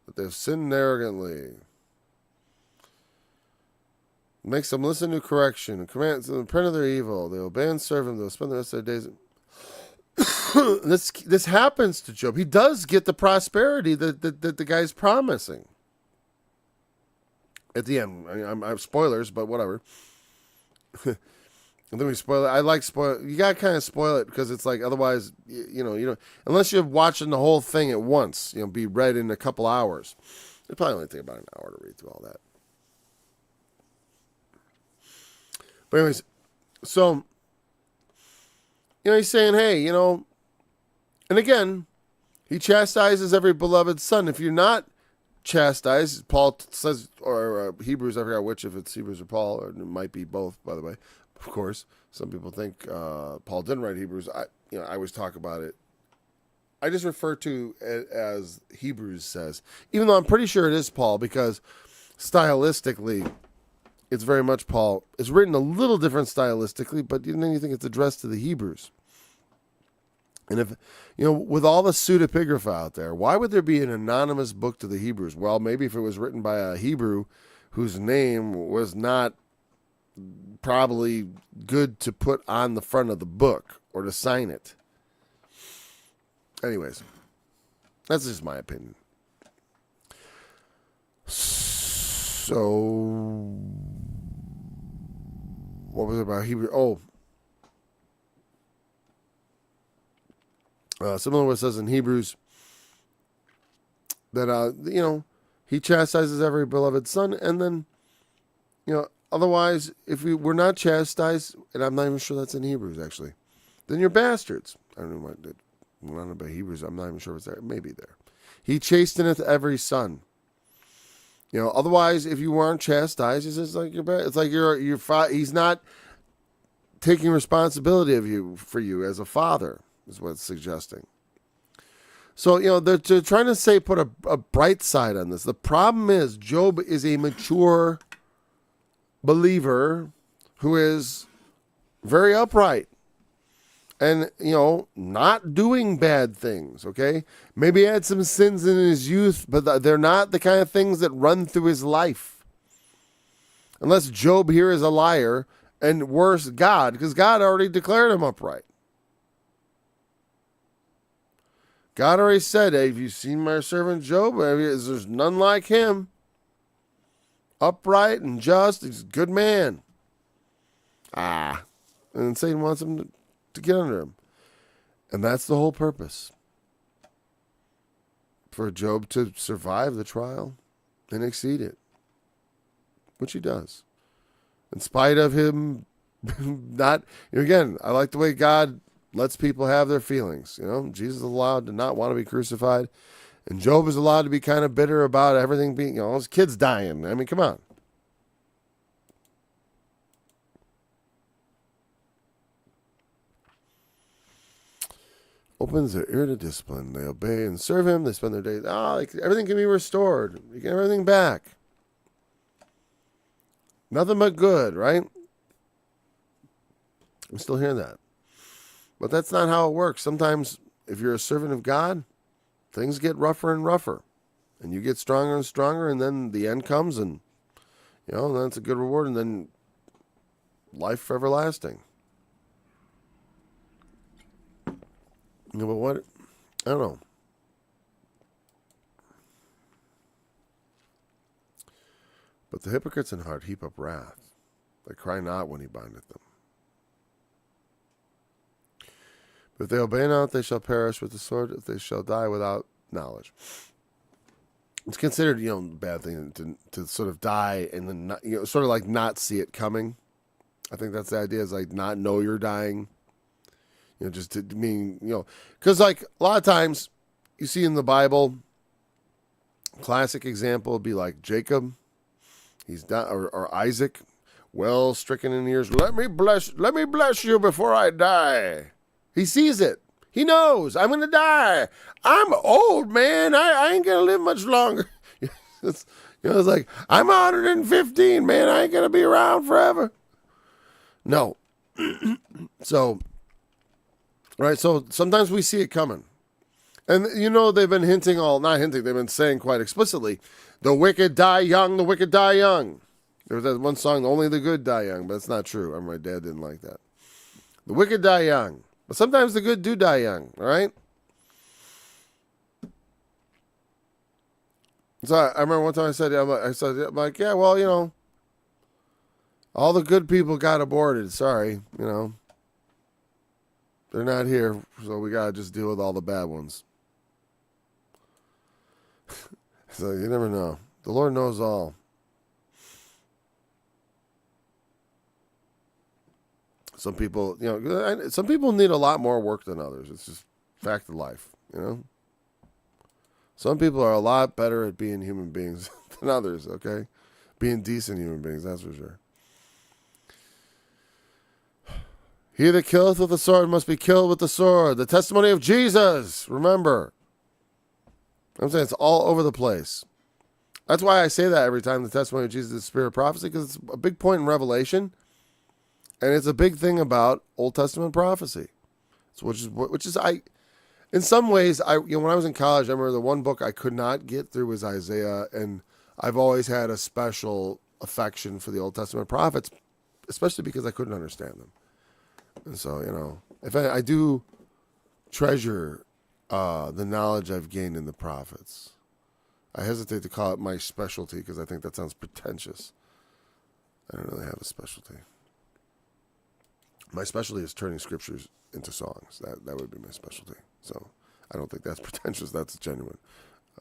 that they have sinned arrogantly. Makes them listen to correction, and commands them to repent of their evil. They obey and serve him. They'll spend the rest of their days. This happens to Job. He does get the prosperity that the guy's promising. At the end, I'm spoilers, but whatever. And then we spoil it. I like spoil. You gotta kind of spoil it because it's like otherwise, you know, unless you're watching the whole thing at once, be read in a couple hours. It probably only take about an hour to read through all that. But anyways, so he's saying, hey, and again, he chastises every beloved son. If you're not chastised, Paul says, or Hebrews, I forgot which, if it's Hebrews or Paul, or it might be both, by the way. Of course, some people think Paul didn't write Hebrews. I always talk about it. I just refer to it as Hebrews says, even though I'm pretty sure it is Paul because stylistically, it's very much Paul. It's written a little different stylistically, but then you think it's addressed to the Hebrews. And if, with all the pseudepigrapha out there, why would there be an anonymous book to the Hebrews? Well, maybe if it was written by a Hebrew whose name was not probably good to put on the front of the book or to sign it. Anyways, that's just my opinion. So, what was it about Hebrew? Similar to what it says in Hebrews that, he chastises every beloved son, and then, otherwise, if we're not chastised, and I'm not even sure that's in Hebrews, actually, then you're bastards. I don't know what it went on about Hebrews. I'm not even sure if it's there. It may be there. He chasteneth every son. Otherwise, if you weren't chastised, it's just like it's like he's not taking responsibility for you as a father, is what it's suggesting. So, they're trying to say put a bright side on this. The problem is Job is a mature believer who is very upright and, not doing bad things, okay? Maybe he had some sins in his youth, but they're not the kind of things that run through his life. Unless Job here is a liar, and worse, God, because God already declared him upright. God already said, hey, have you seen my servant Job? There's none like him. Upright and just, he's a good man. And Satan wants him to get under him. And that's the whole purpose. For Job to survive the trial and exceed it. Which he does. In spite of him not, again, I like the way God lets people have their feelings. Jesus is allowed to not want to be crucified. And Job is allowed to be kind of bitter about everything being, his kids dying. I mean, come on. Opens their ear to discipline. They obey and serve him. They spend their days. Everything can be restored. You get everything back. Nothing but good, right? I'm still hearing that. But that's not how it works. Sometimes, if you're a servant of God, things get rougher and rougher. And you get stronger and stronger, and then the end comes, and, that's a good reward, and then life everlasting. But what? I don't know. But the hypocrites in heart heap up wrath. They cry not when he bindeth them. But if they obey not, they shall perish with the sword. If they shall die without knowledge. It's considered, a bad thing to sort of die and then not, sort of like not see it coming. I think that's the idea, is like not know you're dying. Just to mean, because like a lot of times you see in the Bible, classic example would be like Jacob. He's done, or Isaac, well stricken in years. Let me bless you before I die. He sees it. He knows I'm going to die. I'm old, man. I ain't going to live much longer. It's like, I'm 115, man. I ain't going to be around forever. No. So sometimes we see it coming. And, they've been they've been saying quite explicitly, the wicked die young, the wicked die young. There was that one song, "Only the Good Die Young," but it's not true. My dad didn't like that. The wicked die young, but sometimes the good do die young. All right. So I remember one time I said, yeah, well, all the good people got aborted. Sorry, they're not here, so we gotta just deal with all the bad ones. So you never know. The Lord knows all. Some people, some people need a lot more work than others. It's just fact of life, Some people are a lot better at being human beings than others, okay? Being decent human beings, that's for sure. He that killeth with the sword must be killed with the sword. The testimony of Jesus, remember. I'm saying it's all over the place. That's why I say that every time, the testimony of Jesus is the spirit of prophecy, because it's a big point in Revelation. And it's a big thing about Old Testament prophecy. Which is in some ways, when I was in college, I remember the one book I could not get through was Isaiah, and I've always had a special affection for the Old Testament prophets, especially because I couldn't understand them. And so, if I do treasure the knowledge I've gained in the prophets. I hesitate to call it my specialty because I think that sounds pretentious. I don't really have a specialty. My specialty is turning scriptures into songs. That would be my specialty. So I don't think that's pretentious. That's genuine.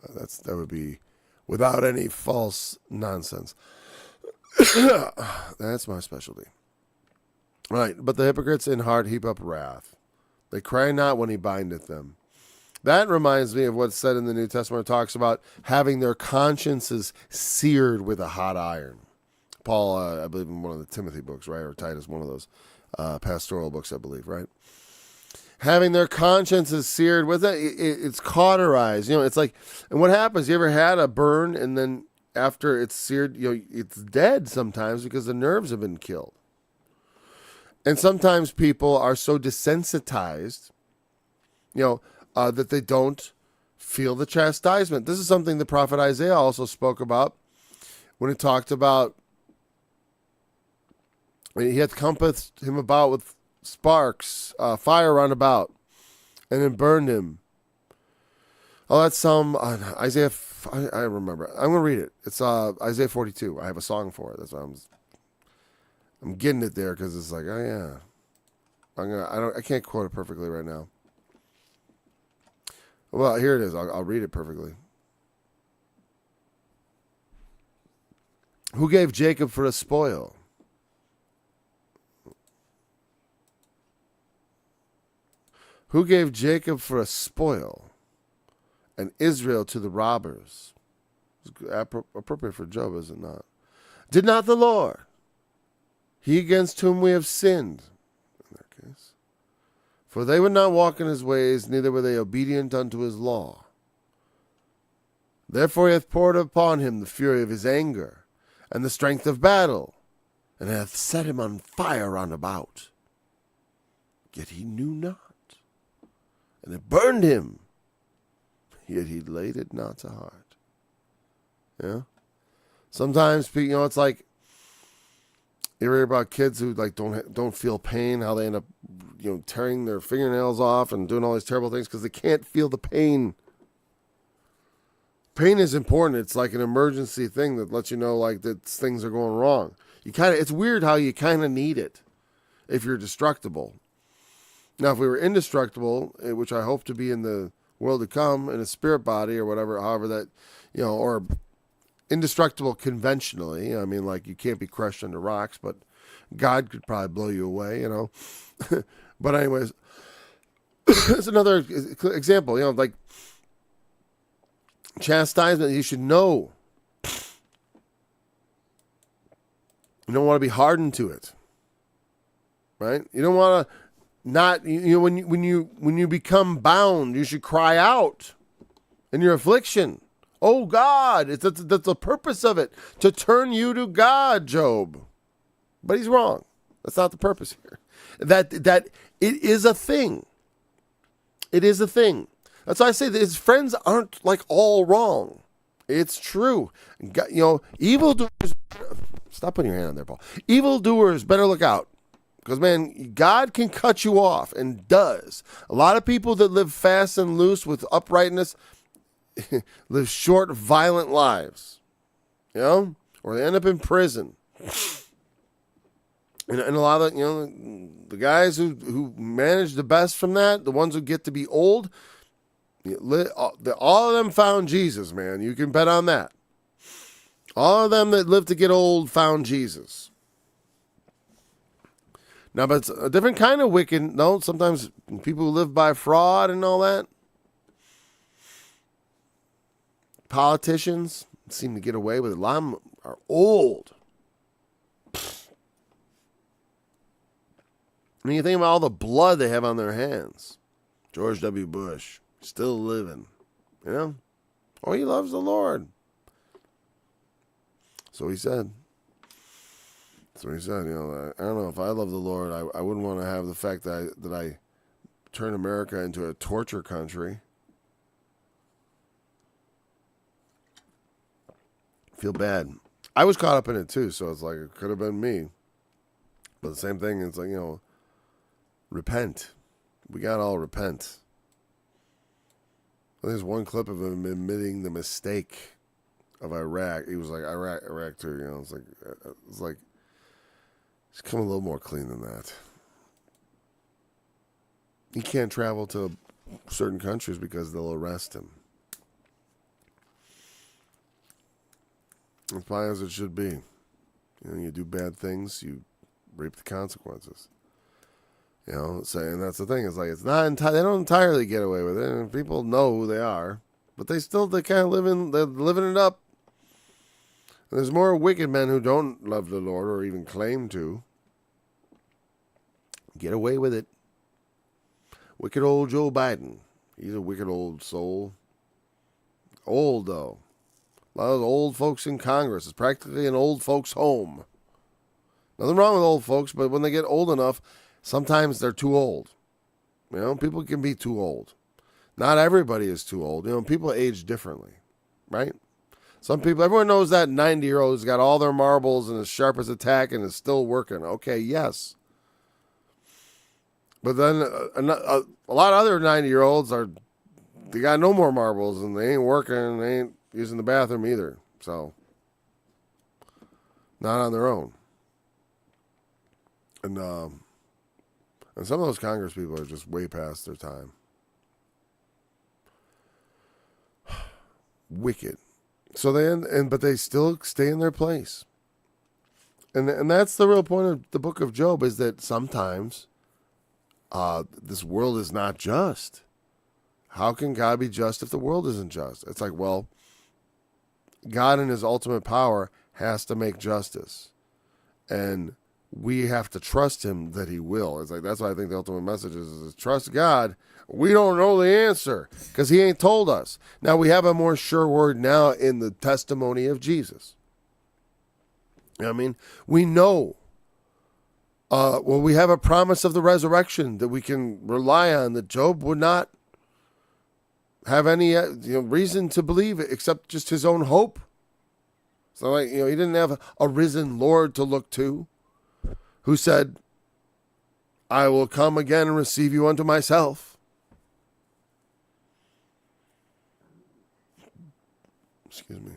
That would be without any false nonsense. That's my specialty. Right, but the hypocrites in heart heap up wrath. They cry not when he bindeth them. That reminds me of what's said in the New Testament. It talks about having their consciences seared with a hot iron. Paul, I believe in one of the Timothy books, right? Or Titus, one of those pastoral books, I believe, right? Having their consciences seared with it, it's cauterized. It's like, and what happens? You ever had a burn and then after it's seared, it's dead sometimes because the nerves have been killed. And sometimes people are so desensitized, that they don't feel the chastisement. This is something the prophet Isaiah also spoke about when he talked about he hath compassed him about with sparks, fire round about, and then burned him. Oh, that's Isaiah. I remember. I'm going to read it. It's Isaiah 42. I have a song for it. That's why I'm getting it there because it's like, oh yeah. I can't quote it perfectly right now. Well, here it is. I'll read it perfectly. Who gave Jacob for a spoil? Who gave Jacob for a spoil and Israel to the robbers? It's appropriate for Job, is it not? Did not the Lord, he against whom we have sinned, in that case, for they would not walk in his ways, neither were they obedient unto his law. Therefore he hath poured upon him the fury of his anger, and the strength of battle, and hath set him on fire round about. Yet he knew not, and it burned him, yet he laid it not to heart. Yeah? Sometimes, it's like, you ever hear about kids who don't feel pain, how they end up, tearing their fingernails off and doing all these terrible things because they can't feel the pain. Pain is important. It's like an emergency thing that lets you know that things are going wrong. It's weird how you kind of need it if you're destructible. Now, if we were indestructible, which I hope to be in the world to come, in a spirit body or whatever, however that, or indestructible conventionally. You can't be crushed under rocks, but God could probably blow you away, But anyways, it's another example, chastisement, you should know. You don't want to be hardened to it, right? You don't want to not, when you become bound, you should cry out in your affliction. Oh God, that's the purpose of it, to turn you to God, Job. But he's wrong. That's not the purpose here. That it is a thing. It is a thing. That's why I say that his friends aren't all wrong. It's true. Evildoers. Stop putting your hand on there, Paul. Evildoers better look out. Because, man, God can cut you off and does. A lot of people that live fast and loose with uprightness live short, violent lives. You know? Or they end up in prison. And a lot of, the guys who manage the best from that, the ones who get to be old, all of them found Jesus, man. You can bet on that. All of them that live to get old found Jesus. Now, but it's a different kind of wicked. No, sometimes people who live by fraud and all that. Politicians seem to get away with it. A lot of them are old. I mean, you think about all the blood they have on their hands. George W. Bush, still living. You know? Oh, he loves the Lord. So he said. So he said, I don't know, if I love the Lord, I wouldn't want to have the fact that I turn America into a torture country. Feel bad. I was caught up in it too, so it's like it could have been me. But the same thing, it's like, repent. We got to all repent. There's one clip of him admitting the mistake of Iraq. He was like, Iraq too, it's like, he's come a little more clean than that. He can't travel to certain countries because they'll arrest him. It's probably as it should be. You do bad things, you reap the consequences. And that's the thing. It's like it's not they don't entirely get away with it. And people know who they are, but they kind of they're living it up. And there's more wicked men who don't love the Lord or even claim to. Get away with it. Wicked old Joe Biden. He's a wicked old soul. Old, though. A lot of old folks in Congress. It's practically an old folks' home. Nothing wrong with old folks, but when they get old enough, sometimes they're too old. People can be too old. Not everybody is too old. People age differently, right? Some people, everyone knows that 90-year-old who's got all their marbles and is sharp as a tack and is still working. Okay, yes. But then a lot of other 90-year-olds they got no more marbles and they ain't working and they ain't using the bathroom either. So, not on their own. And some of those Congress people are just way past their time. Wicked. So but they still stay in their place. And that's the real point of the book of Job, is that sometimes this world is not just. How can God be just if the world isn't just? It's like, well, God in his ultimate power has to make justice. And we have to trust him that he will. It's like, that's why I think the ultimate message is trust God. We don't know the answer because he ain't told us. Now we have a more sure word now in the testimony of Jesus. We know. We have a promise of the resurrection that we can rely on, that Job would not have any reason to believe it except just his own hope. So he didn't have a risen Lord to look to, who said, I will come again and receive you unto myself. Excuse me.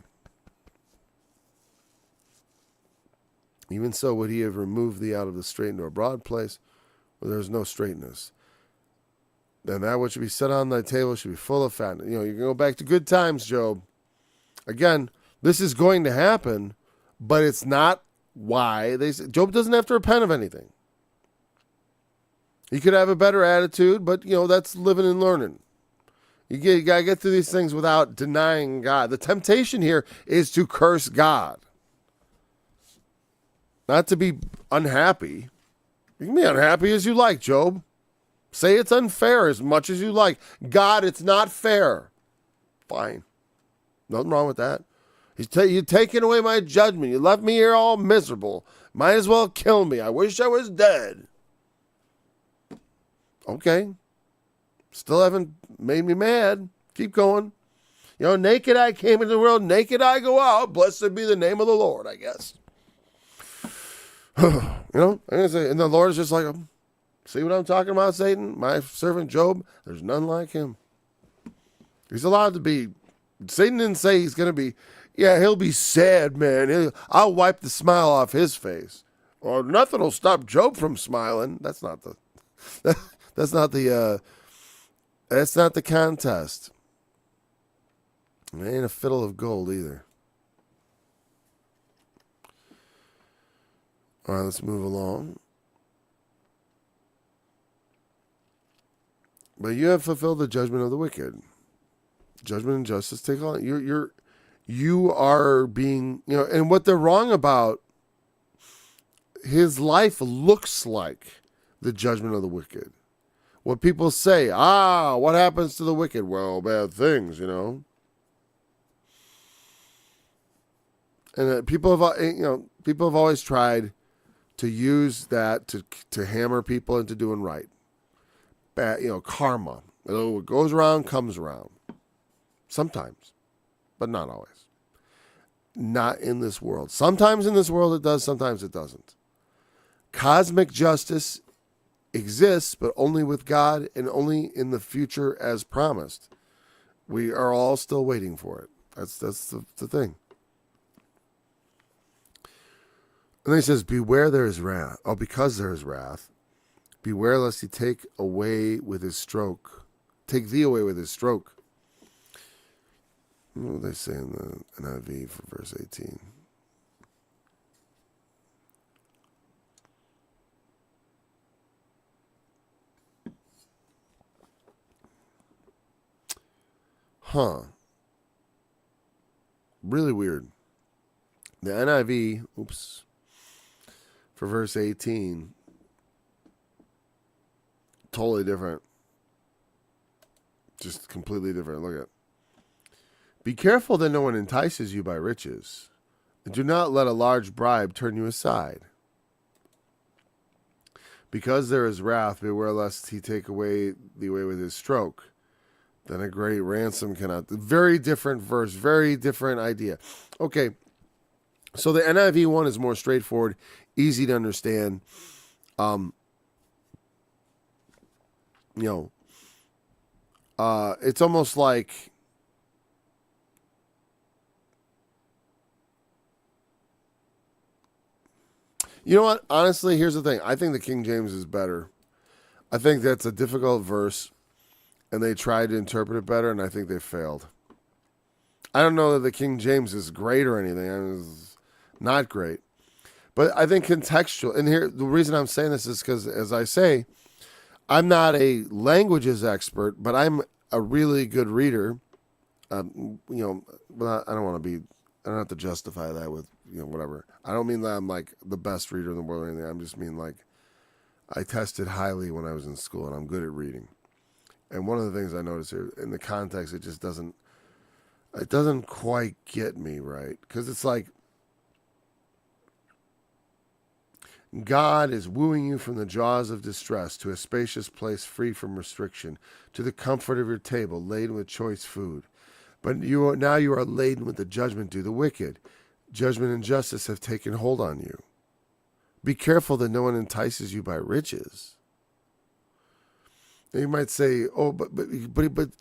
Even so would he have removed thee out of the straight into a broad place where there is no straightness. Then that which should be set on thy table should be full of fat. You can go back to good times, Job. Again, this is going to happen, but it's not why they say. Job doesn't have to repent of anything. He could have a better attitude, but that's living and learning. You got to get through these things without denying God. The temptation here is to curse God. Not to be unhappy. You can be unhappy as you like, Job. Say it's unfair as much as you like. God, it's not fair. Fine. Nothing wrong with that. You've taken away my judgment. You left me here all miserable. Might as well kill me. I wish I was dead. Okay. Still haven't made me mad. Keep going. Naked I came into the world. Naked I go out. Blessed be the name of the Lord, I guess. And the Lord is just like, see what I'm talking about, Satan? My servant Job, there's none like him. He's allowed to be. Satan didn't say he's going to be, he'll be sad, man. I'll wipe the smile off his face. Or nothing will stop Job from smiling. That's not the contest. It ain't a fiddle of gold either. All right, let's move along. But you have fulfilled the judgment of the wicked. Judgment and justice take on. You are being, and what they're wrong about, his life looks like the judgment of the wicked. What people say, what happens to the wicked? Well, bad things, And people have always tried to use that to hammer people into doing right. Bad, karma. What goes around comes around. Sometimes, but not always. Not in this world. Sometimes in this world it does, sometimes it doesn't. Cosmic justice exists, but only with God and only in the future as promised. We are all still waiting for it. That's the thing. And then he says, beware there is wrath. Oh, because there is wrath. Beware lest he take away with his stroke. Take thee away with his stroke. What do they say in the NIV for verse 18? Really weird. The NIV, for verse 18, totally different. Just completely different. Look at it. Be careful that no one entices you by riches, and do not let a large bribe turn you aside. Because there is wrath, beware lest he take away thee away with his stroke. Then a great ransom cannot. Very different verse, very different idea. Okay, so the NIV one is more straightforward, easy to understand. It's almost like, you know what? Honestly, here's the thing. I think the King James is better. I think that's a difficult verse, and they tried to interpret it better, and I think they failed. I don't know that the King James is great or anything. It's not great. But I think contextual, and here, the reason I'm saying this is because, as I say, I'm not a languages expert, but I'm a really good reader. But I don't want to be, I don't have to justify that with, whatever. I don't mean that I'm like the best reader in the world or anything. I just mean like I tested highly when I was in school, and I'm good at reading. And one of the things I noticed here, in the context, it doesn't quite get me right. Because it's like, God is wooing you from the jaws of distress to a spacious place free from restriction, to the comfort of your table, laden with choice food. But you are laden with the judgment due the wicked. Judgment and justice have taken hold on you. Be careful that no one entices you by riches. Now you might say, but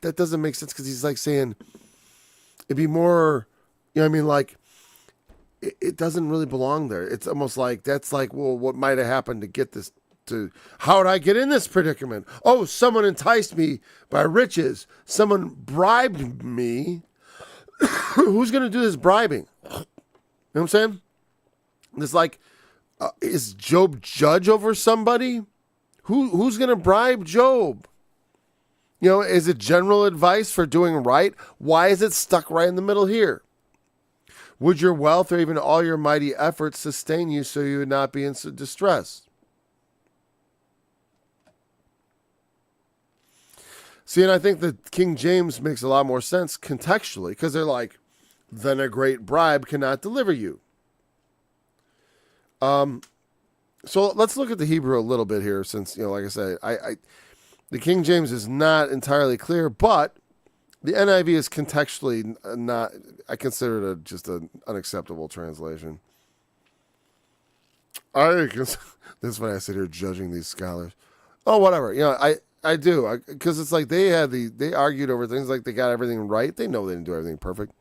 that doesn't make sense, because he's like saying it'd be more, like it doesn't really belong there. It's almost like that's like, well, what might have happened to get this? How did I get in this predicament? Oh, someone enticed me by riches. Someone bribed me. Who's going to do this bribing? You know what I'm saying? It's like, is Job judge over somebody? Who's going to bribe Job? Is it general advice for doing right? Why is it stuck right in the middle here? Would your wealth or even all your mighty efforts sustain you so you would not be in distress? See, and I think that King James makes a lot more sense contextually, because they're like, then a great bribe cannot deliver you. So let's look at the Hebrew a little bit here, since, like I said, the King James is not entirely clear, but the NIV is contextually not, I consider it just an unacceptable translation. That's why I sit here judging these scholars. Oh, whatever. I do, because it's like they argued over things like they got everything right. They know they didn't do everything perfect.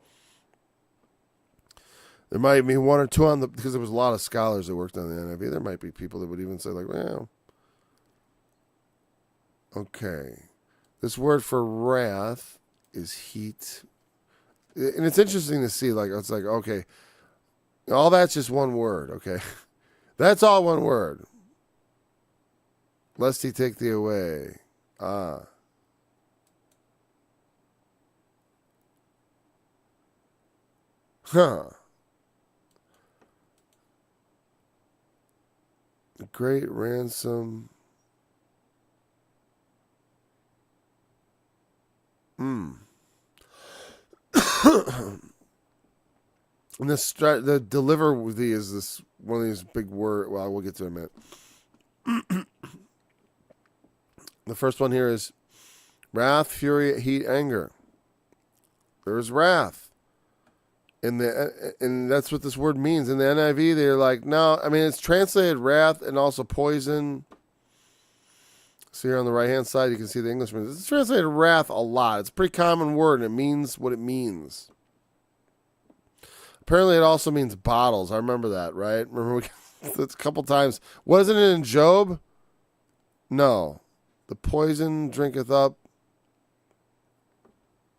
There might be one or two because there was a lot of scholars that worked on the NIV. There might be people that would even say like, well, okay, this word for wrath is heat, and it's interesting to see. Like it's like, okay, all that's just one word. Okay, that's all one word. Lest he take thee away. Ah. Huh. The great ransom. And the deliver with thee is this one of these big words. Well, we'll get to it in a minute. The first one here is wrath, fury, heat, anger. There is wrath. And that's what this word means. In the NIV, they're like, no, I mean, it's translated wrath and also poison. So here on the right-hand side, you can see the English. It's translated wrath a lot. It's a pretty common word, and it means what it means. Apparently, it also means bottles. I remember that, right? Remember it's a couple times. Wasn't it in Job? No. The poison drinketh up.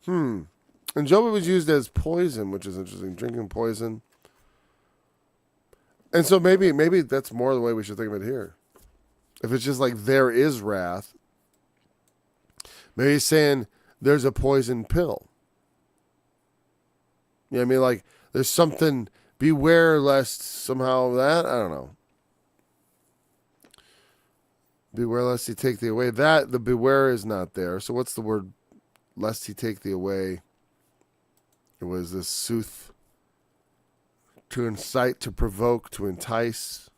And Job was used as poison, which is interesting. Drinking poison. And so maybe that's more the way we should think of it here. If it's just like there is wrath, maybe he's saying there's a poison pill. You know what I mean? Like there's something, beware lest somehow that, I don't know. Beware lest he take thee away. The beware is not there. So what's the word lest he take thee away? It was this sooth, to incite, to provoke, to entice.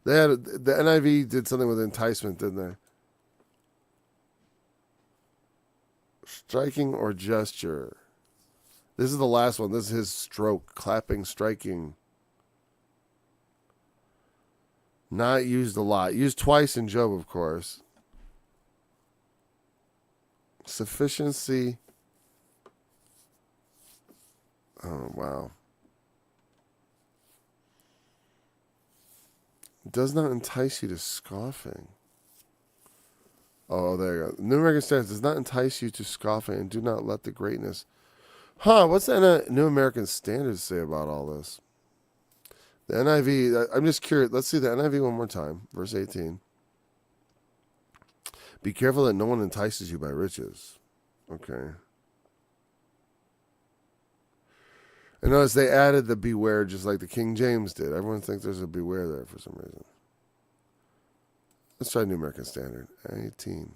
The NIV did something with enticement, didn't they? Striking or gesture. This is the last one. This is his stroke. Clapping, striking. Not used a lot. Used twice in Job, of course. Sufficiency. Oh, wow. Does not entice you to scoffing. Oh, there you go. New American Standard does not entice you to scoffing, and do not let the greatness. What's the New American Standard say about all this? The NIV, I'm just curious. Let's see the NIV one more time. Verse 18. Be careful that no one entices you by riches. Okay. And notice they added the beware just like the King James did. Everyone thinks there's a beware there for some reason. Let's try New American Standard. 18.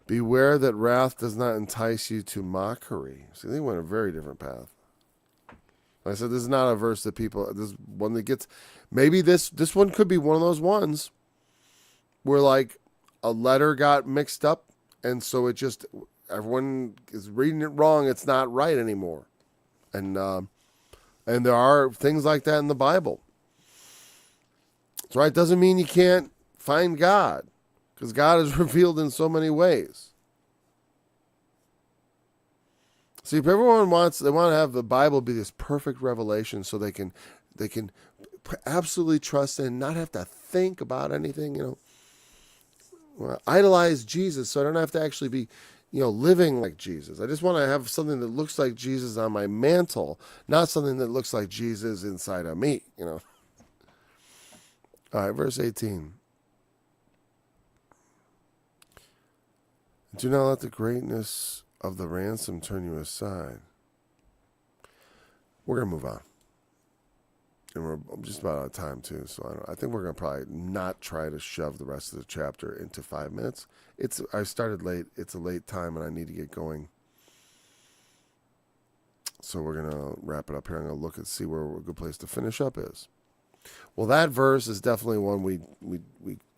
Beware that wrath does not entice you to mockery. See, they went a very different path. Like I said, this is not a verse that people, this one that gets, maybe this one could be one of those ones where like a letter got mixed up and so it just, everyone is reading it wrong. It's not right anymore. And there are things like that in the Bible. That's right. Doesn't mean you can't find God because God is revealed in so many ways. See, if everyone they want to have the Bible be this perfect revelation so they can absolutely trust and not have to think about anything, idolize Jesus so I don't have to actually be, living like Jesus. I just want to have something that looks like Jesus on my mantle, not something that looks like Jesus inside of me, All right, verse 18. Do not let the greatness of the ransom turn you aside. We're going to move on. And we're just about out of time, too. So I think we're going to probably not try to shove the rest of the chapter into 5 minutes. I started late. It's a late time, and I need to get going. So we're going to wrap it up here. I'm going to look and see where a good place to finish up is. Well, that verse is definitely one we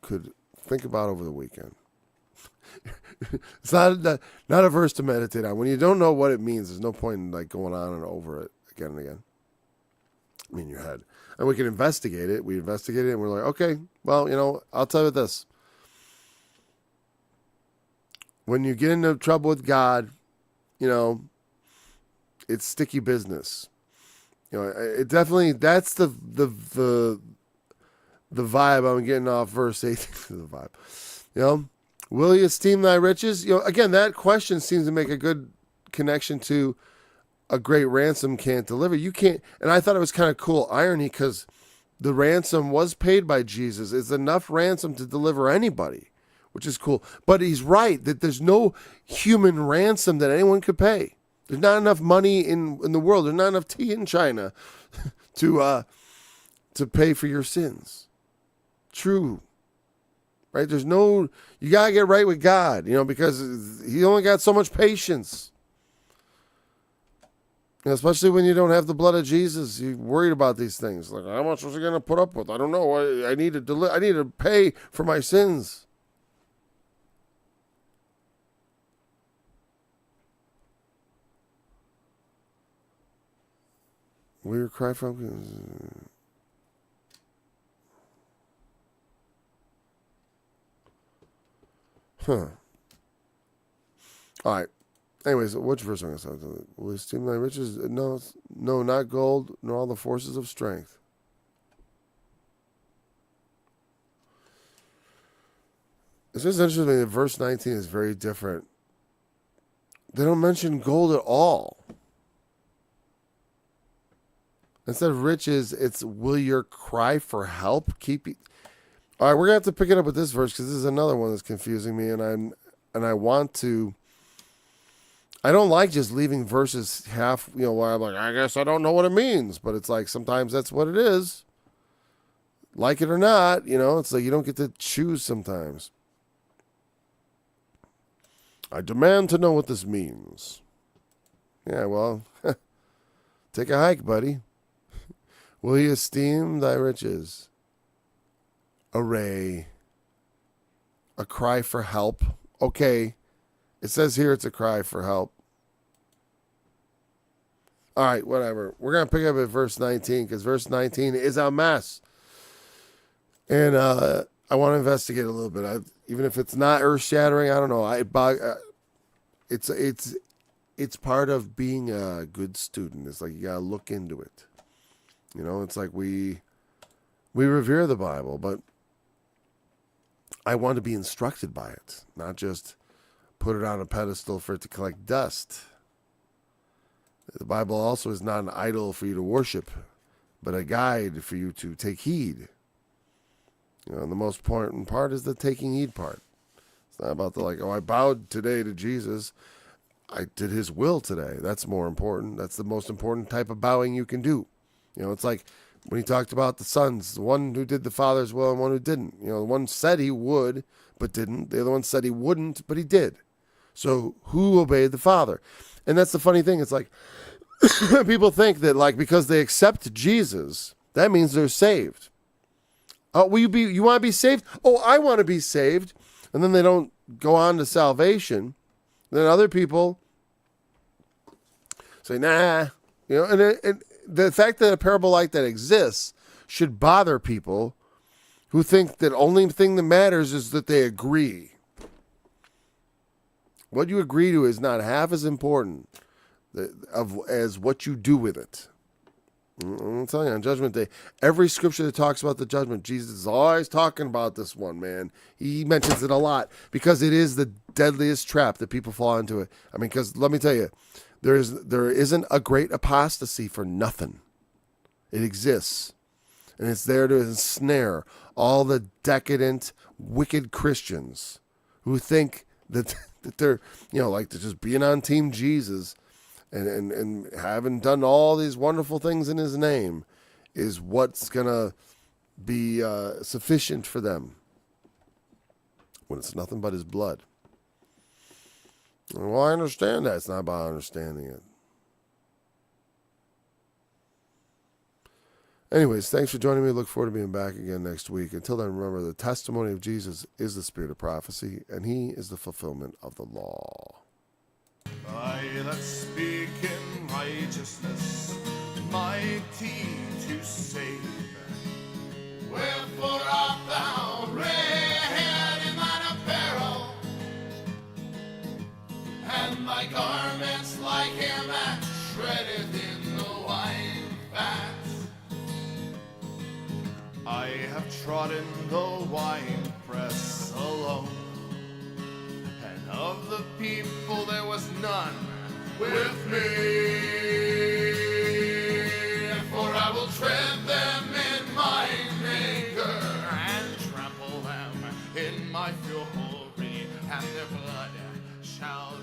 could think about over the weekend. It's not a verse to meditate on. When you don't know what it means, there's no point in going on and over it again and again. In your head. And we can investigate it. We investigate it, and we're like, okay, well, I'll tell you this. When you get into trouble with God, it's sticky business. It definitely, that's the vibe I'm getting off verse 18. The vibe. Will you esteem thy riches? Again, that question seems to make a good connection to a great ransom can't deliver. You can't, and I thought it was kind of cool irony because the ransom was paid by Jesus. It's enough ransom to deliver anybody, which is cool. But he's right that there's no human ransom that anyone could pay. There's not enough money in the world. There's not enough tea in China to pay for your sins. True. Right? You got to get right with God, because he only got so much patience. Especially when you don't have the blood of Jesus, you're worried about these things. Like, how much was he going to put up with? I don't know. I need to pay for my sins. Will you cry from? Huh. All right. Anyways, which verse am I going to say? Will you esteem thy riches? No, not gold, nor all the forces of strength. It's just interesting that verse 19 is very different. They don't mention gold at all. Instead of riches, it's will your cry for help keep you. All right, we're gonna have to pick it up with this verse because this is another one that's confusing me, and I want to. I don't like just leaving verses half, where I'm like, I guess I don't know what it means, but it's like sometimes that's what it is. Like it or not, it's like you don't get to choose sometimes. I demand to know what this means. Yeah, well, take a hike, buddy. Will you esteem thy riches? Array. A cry for help. Okay. It says here it's a cry for help. All right, whatever. We're going to pick up at verse 19 because verse 19 is a mess. And I want to investigate a little bit. Even if it's not earth-shattering, I don't know. It's part of being a good student. It's like you got to look into it. It's like we revere the Bible, but I want to be instructed by it, not just put it on a pedestal for it to collect dust. The Bible also is not an idol for you to worship, but a guide for you to take heed. The most important part is the taking heed part. It's not about I bowed today to Jesus. I did his will today. That's more important. That's the most important type of bowing you can do. It's like when he talked about the sons, the one who did the Father's will and one who didn't. The one said he would, but didn't. The other one said he wouldn't, but he did. So who obeyed the Father? And that's the funny thing. It's like people think that because they accept Jesus, that means they're saved. Oh, you want to be saved? Oh, I want to be saved. And then they don't go on to salvation. Then other people say, nah. And the fact that a parable like that exists should bother people who think that only thing that matters is that they agree. What you agree to is not half as important as what you do with it. I'm telling you, on Judgment Day, every scripture that talks about the judgment, Jesus is always talking about this one, man. He mentions it a lot because it is the deadliest trap that people fall into it. I mean, because let me tell you, there isn't a great apostasy for nothing. It exists. And it's there to ensnare all the decadent, wicked Christians who think that they're, they're just being on Team Jesus and having done all these wonderful things in his name is what's going to be sufficient for them when it's nothing but his blood. Well, I understand that. It's not about understanding it. Anyways, thanks for joining me. Look forward to being back again next week. Until then, remember, the testimony of Jesus is the spirit of prophecy, and he is the fulfillment of the law. I that speak in righteousness, mighty to save. I have trodden the winepress alone, and of the people there was none with me. For I will tread them in my anger, and trample them in my fury, and their blood shall